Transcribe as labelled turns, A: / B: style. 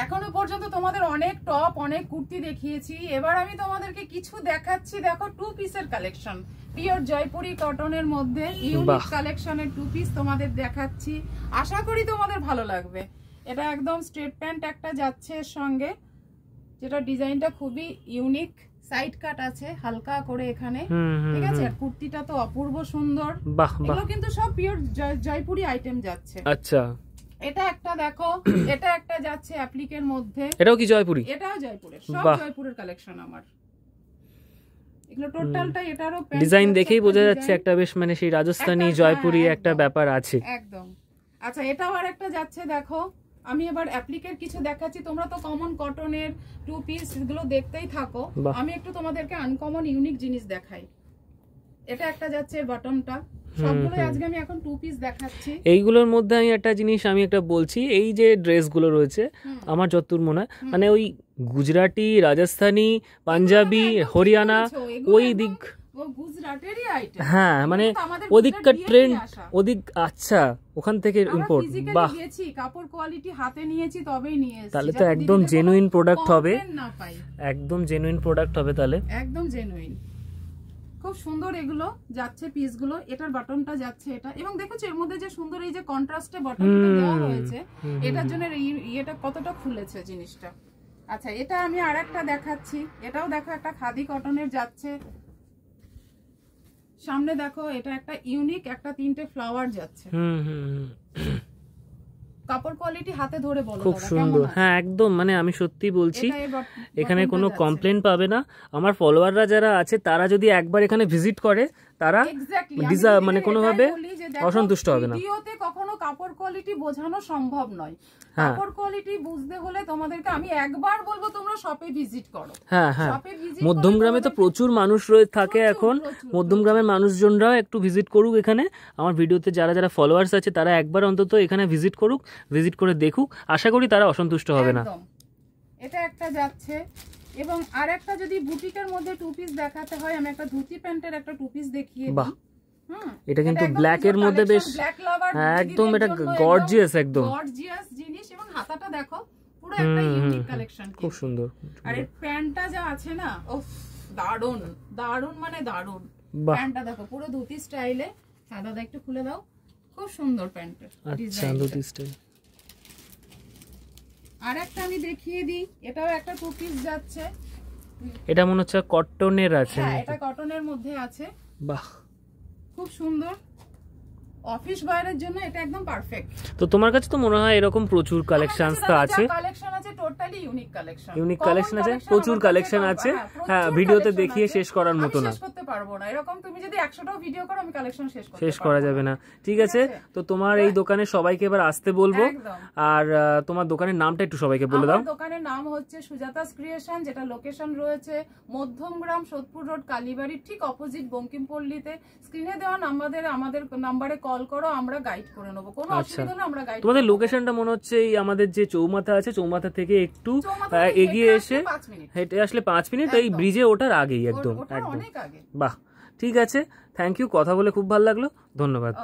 A: এখনো পর্যন্ত তোমাদের অনেক টপ অনেক কুর্তি দেখিয়েছি, এবার আমি তোমাদেরকে কিছু দেখাচ্ছি। দেখো 2 পিসের কালেকশন, পিওর জয়পুরি কটনের মধ্যে ইউনিক কালেকশনের 2 পিস তোমাদের দেখাচ্ছি, আশা করি তোমাদের ভালো লাগবে। এটা একদম স্ট্রেট প্যান্ট একটা যাচ্ছে এর সঙ্গে, যেটা ডিজাইনটা খুবই ইউনিক, সাইড কাট আছে হালকা করে এখানে, ঠিক আছে। আর কুর্তিটা তো অপূর্ব সুন্দর, এগুলো কিন্তু সব পিওর জয়পুরি আইটেম যাচ্ছে।
B: আচ্ছা,
A: এটা একটা দেখো, এটা একটা যাচ্ছে অ্যাপ্লিকের মধ্যে,
B: এটাও কি জয়পুরি?
A: এটাও জয়পুরের, সব জয়পুরের কালেকশন আমার এগুলো টোটালটা। এটারও
B: ডিজাইন দেখেই বোঝা যাচ্ছে একটা বেশ মানে সেই রাজস্থানী জয়পুরি একটা ব্যাপার আছে
A: একদম। আচ্ছা, এটাও আর একটা যাচ্ছে দেখো, আমি এবার অ্যাপ্লিকের কিছু দেখাচ্ছি। তোমরা তো কমন কটনের 2 পিস গুলো দেখতেই থাকো, আমি একটু তোমাদেরকে আনকমন ইউনিক জিনিস দেখাই। এটা একটা যাচ্ছে বটমটা, সবগুলো আজকে আমি এখন 2 পিস দেখাচ্ছি।
B: এইগুলোর মধ্যে আমি একটা জিনিস আমি একটা বলছি, এই যে ড্রেসগুলো রয়েছে আমার যতদূর মনে হয় মানে ওই গুজরাটি, রাজস্থানী, পাঞ্জাবি, হরিয়ানা ওই দিক,
A: গুজরাটেরই আইটেম।
B: হ্যাঁ, মানে ওদিককার ট্রেন্ড ওদিক। আচ্ছা, ওখান থেকে ইম্পোর্ট। বাহ,
A: কাপড় কোয়ালিটি হাতে নিয়েছি তবেই নিয়ে এসেছি,
B: তাহলে তো একদম জেনুইন প্রোডাক্ট হবে, একদম জেনুইন প্রোডাক্ট হবে তাহলে,
A: একদম জেনুইন। খুব সুন্দর এগুলো যাচ্ছে পিসগুলো, এটার বাটনটা যাচ্ছে এটা, এবং দেখো এর মধ্যে যে সুন্দর এই যে কন্ট্রাস্টে বাটনটা দেওয়া হয়েছে, এটার জন্য এটা কতটা খুলেছে জিনিসটা। আচ্ছা, এটা আমি আরেকটা দেখাচ্ছি, এটাও দেখো একটা খাদি কটনের যাচ্ছে, সামনে দেখো এটা একটা ইউনিক একটা 3টে ফ্লাওয়ার যাচ্ছে। কাপড় কোয়ালিটি হাতে ধরে বলো,
B: খুব সুন্দর। হ্যাঁ, একদম, মানে আমি সত্যি বলছি এখানে কোনো কমপ্লেন পাবে না। আমার ফলোয়াররা যারা আছে তারা যদি একবার এখানে ভিজিট করে তারা মানে কোনোভাবে অসন্তুষ্ট হবে না।
A: ভিডিওতে কখনো কাপড় কোয়ালিটি বোঝানো সম্ভব নয়, কাপড় কোয়ালিটি বুঝতে হলে তোমাদেরকে আমি একবার বলবো তোমরা শপে ভিজিট করো।
B: হ্যাঁ হ্যাঁ, মধ্যমগ্রামে তো প্রচুর মানুষ থাকে এখন, মধ্যমগ্রামের মানুষজনরাও একটু ভিজিট করুক এখানে। আমার ভিডিওতে যারা যারা ফলোয়ার্স আছে তারা একবার অন্তত এখানে ভিজিট করুক, ভিজিট করে দেখুক, আশা করি তারা অসন্তুষ্ট হবে না।
A: এটা একটা যাচ্ছে, এবং আরেকটা যদি বুটিকের মধ্যে 2 পিস দেখাতে হয়, আমি একটা ধুতি প্যান্টের একটা 2 পিস দেখিয়ে দিই।
B: এটা কিন্তু ব্ল্যাক এর মধ্যে বেশ, হ্যাঁ একদম এটা গর্জিয়াস, একদম
A: গর্জিয়াস জিনিস, এবং হাতাটা দেখো পুরো একটা ইউনিক কালেকশন,
B: খুব সুন্দর।
A: আর এই প্যান্টটা যা আছে না, ওফ দারুন দারুন, মানে দারুন। প্যান্টটা দেখো পুরো ধুতি স্টাইলে, দাদা একটু খুলে দাও, খুব সুন্দর প্যান্টের ডিজাইন, ধুতি স্টাইল। আর একটা আমি দেখিয়ে দিই, এটাও একটা 2 পিস যাচ্ছে,
B: এটা মনে হচ্ছে কটনের আছে।
A: হ্যাঁ, এটা কটনের মধ্যে আছে।
B: বাহ,
A: খুব সুন্দর, অফিস ওয়্যারের জন্য এটা একদম পারফেক্ট।
B: তো তোমার কাছে তো মনে হয় এরকম প্রচুর কালেকশনস তো আছে,
A: কালেকশন আছে totally unique collection,
B: unique collection আছে, প্রচুর কালেকশন আছে। হ্যাঁ, ভিডিওতে দেখিয়ে শেষ করার মতো না,
A: শেষ করতে পারবো না। এরকম তুমি যদি 100টাও ভিডিও করো আমি কালেকশন শেষ
B: করা যাবে না। ঠিক আছে, তো তোমার এই দোকানে সবাইকে এবার আসতে বলবো, আর তোমার দোকানের নামটা একটু সবাইকে বলে দাও।
A: আমার দোকানের নাম হচ্ছে সুজাতাস ক্রিয়েশন, যেটা লোকেশন রয়েছে মধ্যমগ্রাম সোদপুর রোড, কালীবাড়ির ঠিক অপোজিট বঙ্কিমপল্লীতে। স্ক্রিনে দেওয়া আমাদের নাম্বারে কল করো, আমরা গাইড করে নেবো, কোনো অসুবিধা নেই, আমরা গাইড।
B: তোমাদের লোকেশনটা মনে হচ্ছে এই আমাদের যে চৌমাথা আছে, চৌমাথা থেকে একটু এগিয়ে এসে হেঁটে আসলে 5 মিনিট, এই ব্রিজে ওঠার আগেই একদম একদম। বাহ, ঠিক আছে, থ্যাংক ইউ, কথা বলে খুব ভালো লাগলো, ধন্যবাদ।